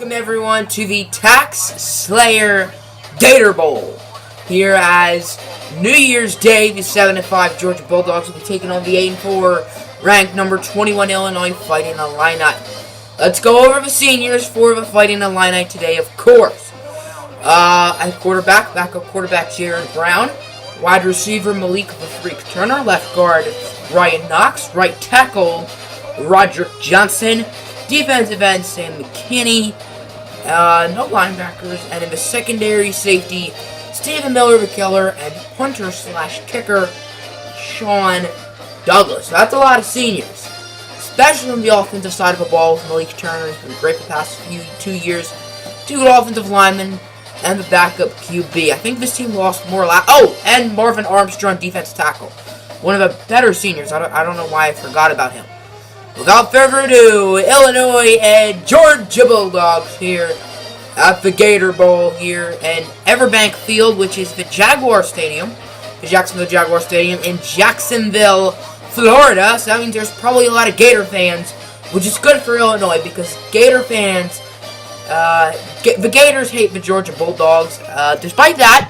Welcome everyone to the TAXSLAYER Gator Bowl. Here as New Year's Day, the 7-5 Georgia Bulldogs will be taking on the 8-4 ranked number 21 Illinois Fighting Illini. Let's go over the seniors for the Fighting Illini today, of course. At quarterback, backup quarterback Jared Brown, wide receiver Malik the Freak Turner, left guard Ryan Knox, right tackle Roderick Johnson, defensive end Sam McKinney, no linebackers, and in the secondary safety Stephen Miller the Killer and punter / kicker Sean Douglas. So that's a lot of seniors, especially on the offensive side of the ball with Malik Turner. He's been great the past 2 years. 2 good offensive linemen and the backup QB. I think this team lost more and Marvin Armstrong, defensive tackle. One of the better seniors. I don't know why I forgot about him. Without further ado, Illinois and Georgia Bulldogs here at the Gator Bowl here in Everbank Field, which is the Jaguar Stadium, the Jacksonville Jaguar Stadium in Jacksonville, Florida. So that means there's probably a lot of Gator fans, which is good for Illinois because Gator fans, the Gators hate the Georgia Bulldogs. Despite that,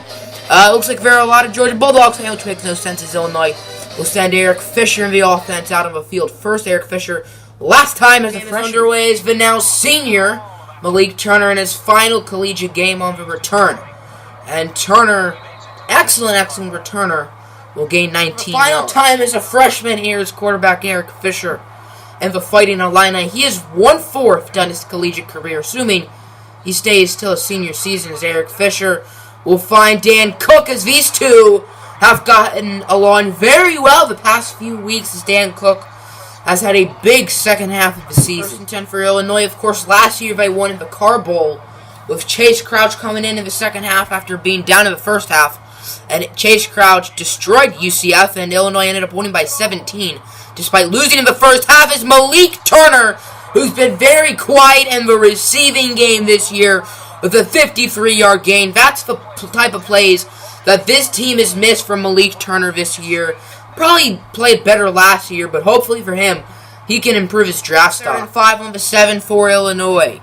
it looks like there are a lot of Georgia Bulldogs fans, which makes no sense as Illinois will send Eric Fisher in the offense out of the field first. Eric Fisher, last time as a freshman, underway is the now senior Malik Turner in his final collegiate game on the return. And Turner, excellent returner, will gain 19 yards. Final time as a freshman here is quarterback Eric Fisher and the Fighting Illini. He is 1/4 done his collegiate career, assuming he stays till his senior season, as Eric Fisher will find Dan Cook, as these two have gotten along very well the past few weeks, as Dan Cook has had a big second half of the season. 1st and 10 for Illinois. Of course, last year they won in the Car Bowl with Chase Crouch coming in the second half after being down in the first half. And Chase Crouch destroyed UCF, and Illinois ended up winning by 17. Despite losing in the first half, is Malik Turner, who's been very quiet in the receiving game this year with a 53-yard gain. That's the type of plays that this team has missed from Malik Turner this year. Probably played better last year, but hopefully for him, he can improve his draft stock. 5 on the 7 for Illinois.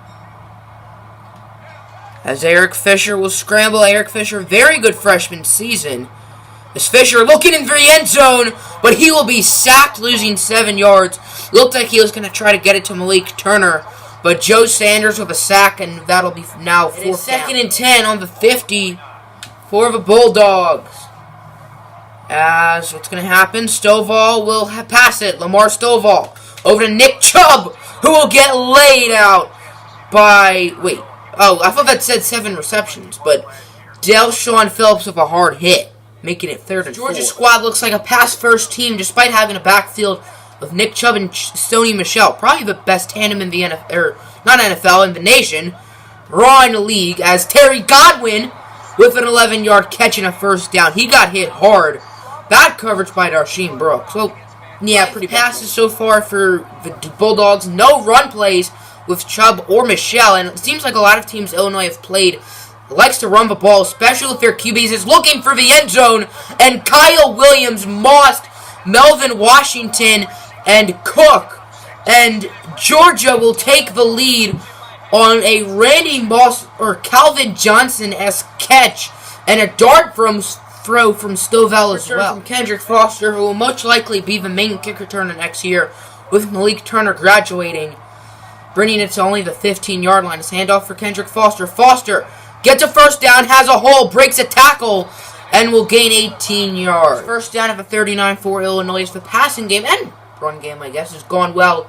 As Eric Fisher will scramble. Eric Fisher, very good freshman season. As Fisher looking in for the end zone, but he will be sacked, losing 7 yards. Looked like he was going to try to get it to Malik Turner, but Joe Sanders with a sack, and that'll be now 4th down. 2nd and 10 on the 50 for the Bulldogs. As what's going to happen, Stovall will pass it. Lamar Stovall over to Nick Chubb, who will get laid out by, I thought that said 7 receptions, but Del'Shawn Phillips with a hard hit, making it 3rd and 4. Georgia squad looks like a pass-first team, despite having a backfield of Nick Chubb and Stoney Michel, probably the best tandem in the NFL, or not NFL, in the nation, raw in the league, as Terry Godwin with an 11-yard catch and a 1st down. He got hit hard. Bad coverage by Darsheen Brooks. So, yeah, pretty passes so far for the Bulldogs. No run plays with Chubb or Michel, and it seems like a lot of teams Illinois have played likes to run the ball, especially if their QBs is looking for the end zone, and Kyle Williams mossed Melvin Washington and Cook, and Georgia will take the lead on a Randy Moss or Calvin Johnson-esque catch and a dart throw from Stovall as well. From Kendrick Foster, who will most likely be the main kick returner next year, with Malik Turner graduating, bringing it to only the 15-yard line. It's handoff for Kendrick Foster. Foster gets a 1st down, has a hole, breaks a tackle, and will gain 18 yards. 1st down of a 39 for Illinois. The passing game and run game, I guess, has gone well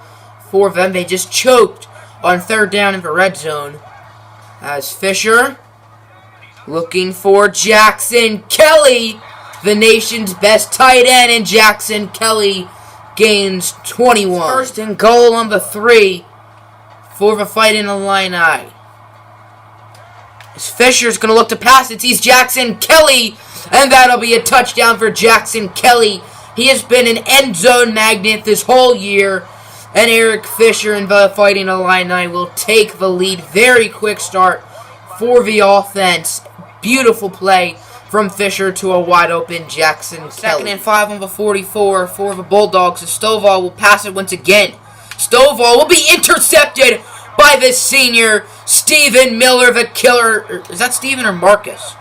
for them. They just choked on 3rd down in the red zone. As Fisher looking for Jackson Kelly, the nation's best tight end, and Jackson Kelly gains 21. 1st and goal on the 3 for the Fighting Illini. As Fisher's going to look to pass it, sees Jackson Kelly, and that'll be a touchdown for Jackson Kelly. He has been an end zone magnet this whole year, and Eric Fisher and the Fighting Illini will take the lead. Very quick start for the offense. Beautiful play from Fisher to a wide-open Jackson Kelly. 2nd and 5 on the 44 for the Bulldogs. Stovall will pass it once again. Stovall will be intercepted by the senior Steve Stephen Miller, the killer. Is that Stephen or Marcus?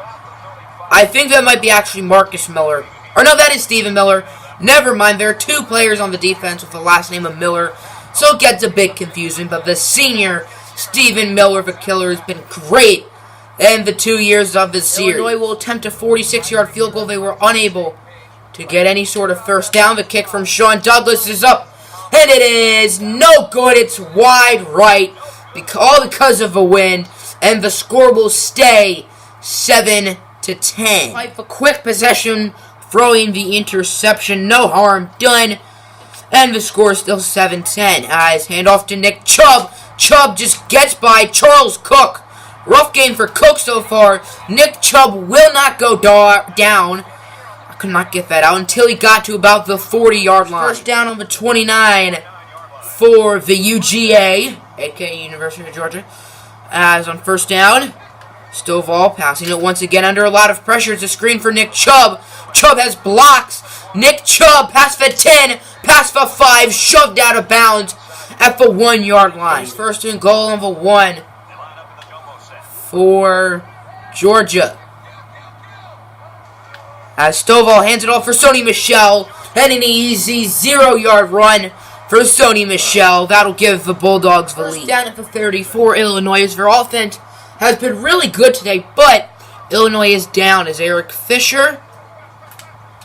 I think that might be actually Marcus Miller. Or no, that is Stephen Miller. Never mind, there are two players on the defense with the last name of Miller, so it gets a bit confusing. But the senior, Stephen Miller, the killer, has been great in the 2 years of the series. Illinois will attempt a 46-yard field goal. They were unable to get any sort of first down. The kick from Sean Douglas is up, and it is no good. It's wide right, all because of a wind, and the score will stay 7-10. Fight for quick possession, throwing the interception, no harm done, and the score is still 7-10. As handoff to Nick Chubb. Chubb just gets by Charles Cook. Rough game for Cook so far. Nick Chubb will not go down. I could not get that out until he got to about the 40-yard line. First down on the 29 for the UGA, aka University of Georgia. As on first down, Stovall passing it once again under a lot of pressure. It's a screen for Nick Chubb. Chubb has blocks. Nick Chubb past the 10, past the 5, shoved out of bounds at the 1-yard line. First and goal on the 1 for Georgia. As Stovall hands it off for Sony Michel, and an easy 0-yard run for Sony Michel. That'll give the Bulldogs the lead. First down at the 30 for Illinois. Their offense has been really good today, but Illinois is down as Eric Fisher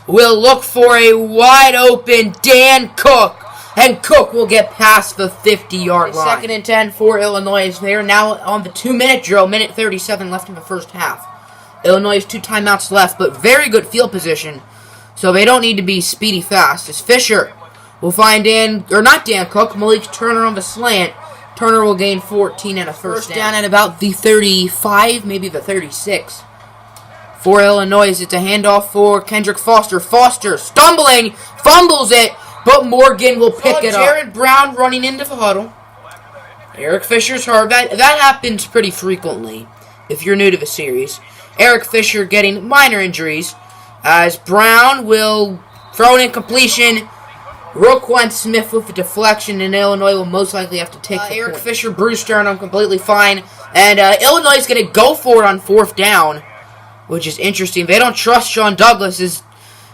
will look for a wide-open Dan Cook, and Cook will get past the 50-yard line. Second and 10 for Illinois. They are now on the 2-minute drill, minute 37 left in the first half. Illinois has 2 timeouts left, but very good field position, so they don't need to be speedy fast. As Fisher will find not Dan Cook, Malik Turner on the slant. Turner will gain 14 and a first down at about the 35, maybe the 36. For Illinois, it's a handoff for Kendrick Foster. Foster stumbling, fumbles it, but Morgan will pick it up. Jared Brown running into the huddle. Eric Fisher's hurt. That happens pretty frequently if you're new to the series. Eric Fisher getting minor injuries, as Brown will throw an incompletion. Roquan Smith with the deflection, and Illinois will most likely have to take the Eric point. Fisher, Bruce Sternum completely fine, and Illinois is going to go for it on 4th down, which is interesting. They don't trust Sean Douglas. As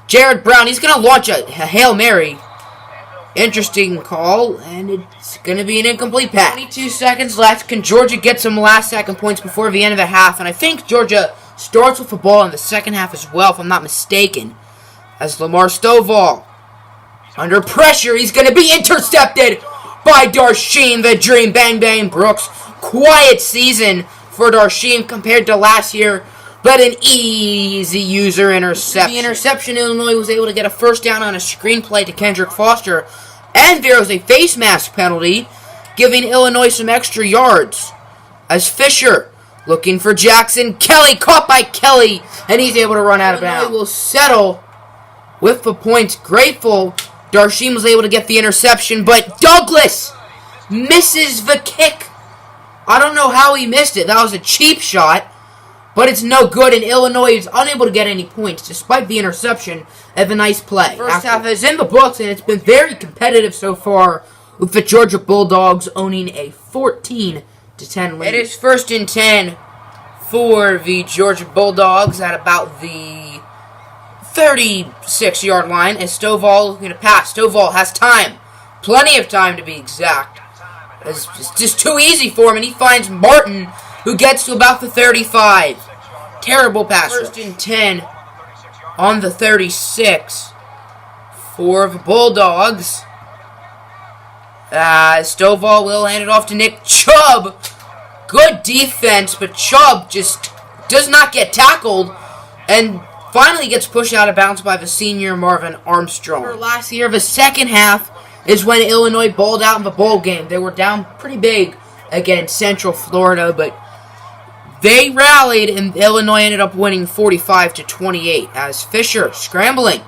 Jared Brown, he's going to launch a Hail Mary. Interesting call, and it's going to be an incomplete pass. 22 seconds left. Can Georgia get some last-second points before the end of the half? And I think Georgia starts with the ball in the second half as well, if I'm not mistaken. As Lamar Stovall, under pressure, he's going to be intercepted by Darshim the Dream. Bang Bang Brooks. Quiet season for Darshim compared to last year, but an easy user interception. The interception, Illinois was able to get a first down on a screenplay to Kendrick Foster, and there was a face mask penalty, giving Illinois some extra yards. As Fisher looking for Jackson Kelly, caught by Kelly, and he's able to run out of bounds. Illinois will settle with the points. Grateful Darshim was able to get the interception, but Douglas misses the kick. I don't know how he missed it. That was a cheap shot, but it's no good, and Illinois is unable to get any points despite the interception of a nice play. First half is in the books, and it's been very competitive so far, with the Georgia Bulldogs owning a 14-10 lead. It is 1st and 10 for the Georgia Bulldogs at about the 36-yard line, as Stovall going to pass. Stovall has time. Plenty of time, to be exact. It's just too easy for him, and he finds Martin, who gets to about the 35. Terrible pass. 1st and 10 on the 36 for the Bulldogs. Stovall will hand it off to Nick Chubb. Good defense, but Chubb just does not get tackled, and finally gets pushed out of bounds by the senior Marvin Armstrong. For last year, the second half is when Illinois balled out in the bowl game. They were down pretty big against Central Florida, but they rallied, and Illinois ended up winning 45-28. As Fisher scrambling.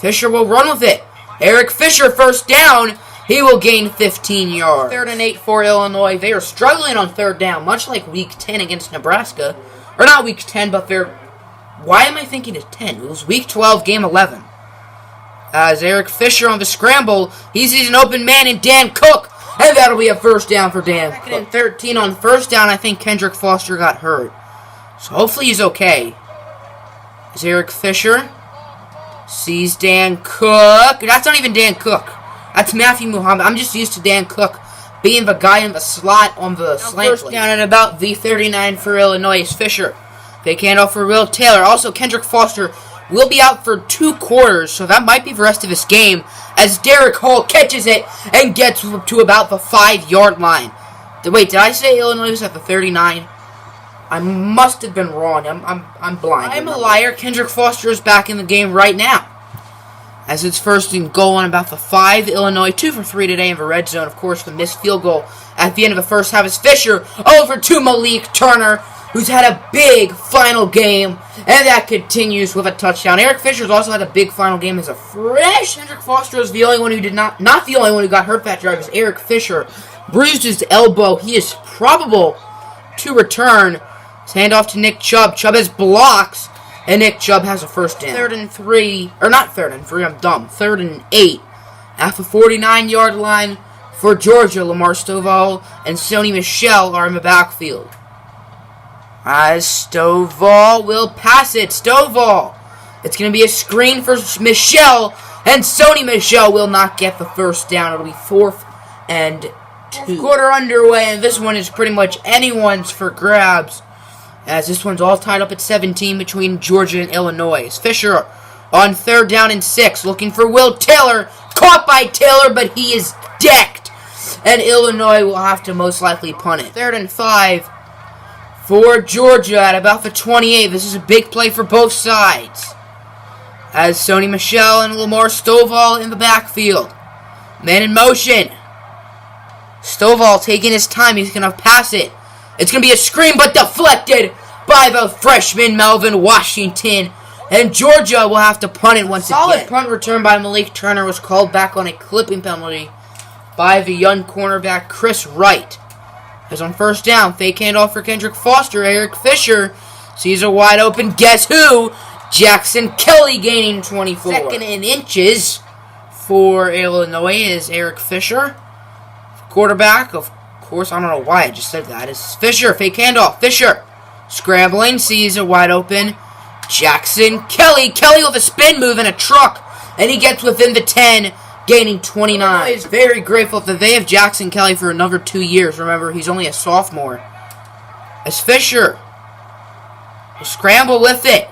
Fisher will run with it. Eric Fisher, first down. He will gain 15 yards. 3rd and 8 for Illinois. They are struggling on 3rd down, much like Week 10 against Nebraska. Or not Week 10, but they're... Why am I thinking it's 10? It was Week 12, Game 11. As Eric Fisher on the scramble, he sees an open man in Dan Cook. And that'll be a first down for Dan. Second and 13 on first down. I think Kendrick Foster got hurt. So hopefully he's okay. Is Eric Fisher. Sees Dan Cook. That's not even Dan Cook. That's Matthew Muhammad. I'm just used to Dan Cook being the guy in the slot on the slant. First down at about the 39 for Illinois is Fisher. Fake handoff for Will Taylor. Also, Kendrick Foster will be out for 2 quarters, so that might be the rest of this game, as Derek Hall catches it and gets to about the 5-yard line. Wait, did I say Illinois was at the 39? I must have been wrong. I'm blind. I'm a liar. Kendrick Foster is back in the game right now, as it's first and goal on about the 5. Illinois 2 for 3 today in the red zone. Of course, the missed field goal at the end of the first half is Fisher over to Malik Turner, who's had a big final game, and that continues with a touchdown. Eric Fisher's also had a big final game as a fresh. Kendrick Foster is the only one who did not the only one who got hurt that drive. Is Eric Fisher bruised his elbow. He is probable to return. His handoff to Nick Chubb. Chubb has blocks, and Nick Chubb has a first down. 3rd and 3, or not 3rd and 3. I'm dumb. 3rd and 8 at the 49-yard line for Georgia. Lamar Stovall and Sony Michel are in the backfield. As Stovall will pass it. Stovall. It's going to be a screen for Michel, and Sony Michel will not get the first down. It'll be 4th and 2. Quarter underway, and this one is pretty much anyone's for grabs, as this one's all tied up at 17 between Georgia and Illinois. Fisher on 3rd down and 6, looking for Will Taylor. Caught by Taylor, but he is decked, and Illinois will have to most likely punt it. 3rd and 5. For Georgia at about the 28. This is a big play for both sides, as Sony Michel and Lamar Stovall in the backfield. Man in motion. Stovall taking his time. He's going to pass it. It's going to be a screen, but deflected by the freshman Melvin Washington. And Georgia will have to punt it once again. Solid punt return by Malik Turner was called back on a clipping penalty by the young cornerback Chris Wright. As on first down, fake handoff for Kendrick Foster. Eric Fisher sees a wide open. Guess who? Jackson Kelly gaining 24. 2nd and inches for Illinois is Eric Fisher. Quarterback, of course, I don't know why I just said that. It's Fisher. Fake handoff. Fisher scrambling, sees a wide open Jackson Kelly. Kelly with a spin move and a truck, and he gets within the 10. Gaining 29. Is very grateful that they have Jackson Kelly for another 2 years. Remember, he's only a sophomore. As Fisher will scramble with it.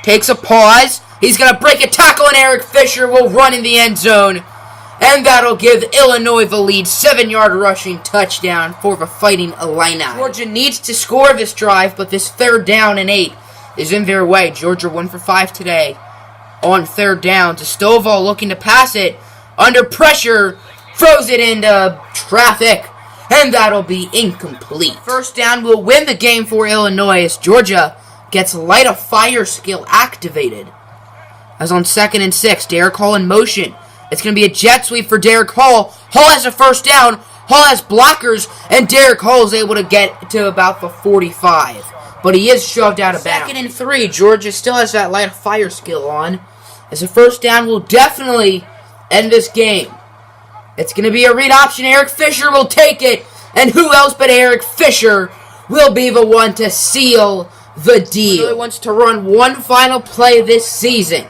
Takes a pause. He's going to break a tackle, and Eric Fisher will run in the end zone. And that'll give Illinois the lead. 7-yard rushing touchdown for the Fighting Illini. Georgia needs to score this drive, but this 3rd down and 8 is in their way. Georgia 1 for 5 today. On 3rd down to Stovall, looking to pass it under pressure, throws it into traffic, and that'll be incomplete. First down will win the game for Illinois as Georgia gets light of fire skill activated. As on 2nd and 6, Derek Hall in motion. It's going to be a jet sweep for Derek Hall. Hall has a first down. Hall has blockers, and Derek Hall is able to get to about the 45. But he is shoved out of bounds. 2nd and 3, Georgia still has that light of fire skill on, as a first down will definitely end this game. It's going to be a read option. Eric Fisher will take it, and who else but Eric Fisher will be the one to seal the deal. He really wants to run one final play this season.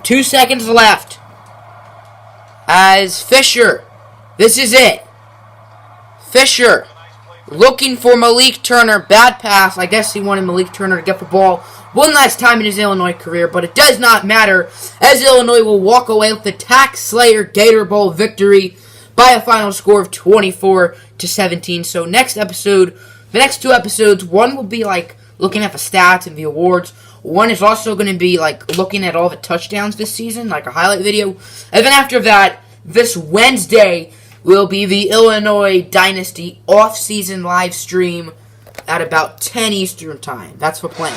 2 seconds left. As Fisher, this is it. Fisher looking for Malik Turner. Bad pass. I guess he wanted Malik Turner to get the ball one last time in his Illinois career, but it does not matter, as Illinois will walk away with the TAXSLAYER Gator Bowl victory by a final score of 24-17. So the next 2 episodes, one will be like looking at the stats and the awards. One is also going to be like looking at all the touchdowns this season, like a highlight video. And then after that, this Wednesday will be the Illinois Dynasty off-season live stream at about 10 Eastern time. That's the plan.